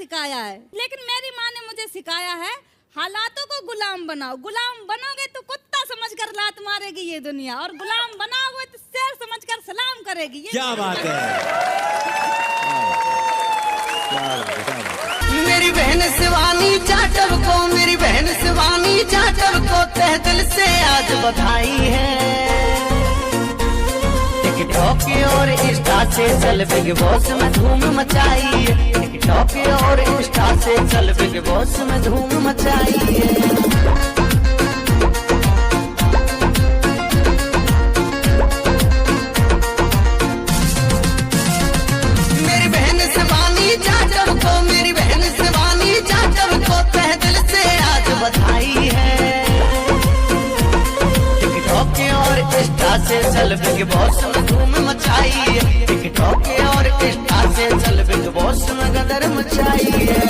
सिखाया है, लेकिन मेरी माँ ने मुझे सिखाया है हालातों को गुलाम बनाओ। गुलाम बनोगे तो कुत्ता समझकर लात मारेगी ये दुनिया, और गुलाम बनाओगे तो शेर समझकर सलाम करेगी ये। क्या बात है, मेरी बहन शिवानी जाटव को, मेरी बहन शिवानी जाटव को तहे दिल से आज बधाई है। टिकटॉक और इंस्टा से चल बिग बॉस में धूम मचाई है। टिकटॉक और इंस्टा से चल बिग बॉस में धूम मचाई है। मेरी बहन शिवानी जाटव को, मेरी बहन शिवानी जाटव को तहे दिल से आज बधाई है। टिकटॉक और इंस्टा से चल बिग बॉस में धूम मचाई है। टिकटॉक और इंस्टा से चल बिग बॉस में गदर मचाई है।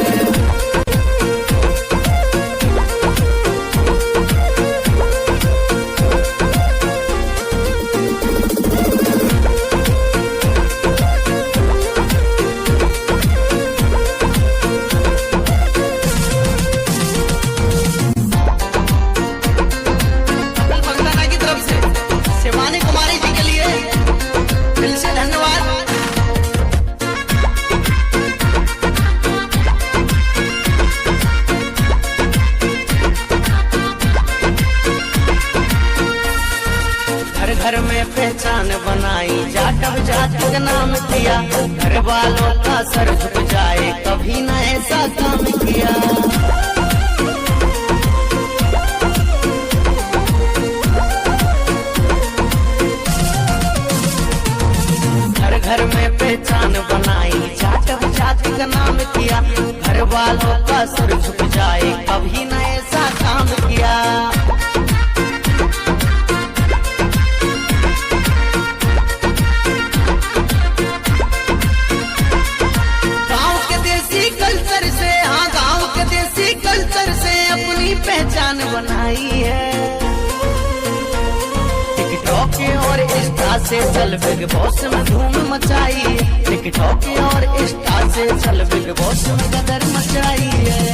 घर में पहचान बनाई, जाटव जाति का नाम किया। घर वालों का सर झुक जाए, कभी न ऐसा काम किया। घर घर में पहचान बनाई, जाटव जाति का नाम किया। घर वालों का सर झुक जाए, कभी न ऐसा काम किया। पहचान बनाई है। टिकटॉक और इंस्टा से चल बिग बॉस में धूम मचाई है। टिकटॉक और इंस्टा से चल बिग बॉस में गदर मचाई है।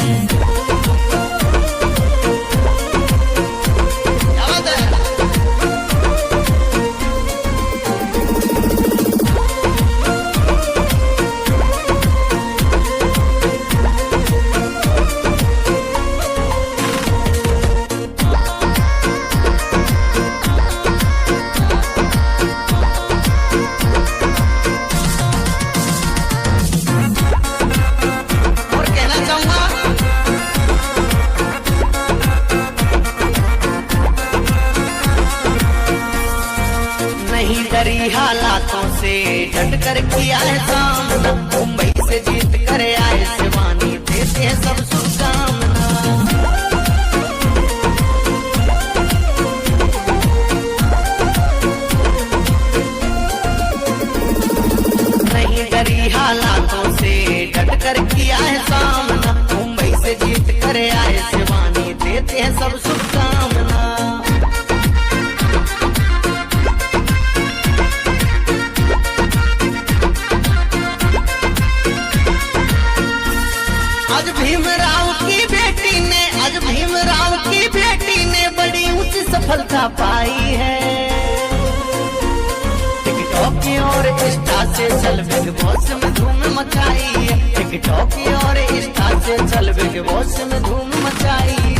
हालातों से डट कर किया है सामना। मुंबई से जीत कर आए शिवानी, देते हैं सब शुभकामना। नहीं डरी हालातों से डट कर किया है सामना। मुंबई से जीत कर आए शिवानी, देते हैं सब शुभकामना। आज भीमराव की बेटी ने बड़ी ऊंची सफलता पाई है। टिकटॉक और इंस्टा से चल बिग बॉस में धूम मचाई है। टिकटॉक और इंस्टा से चल बिग बॉस में धूम मचाई है।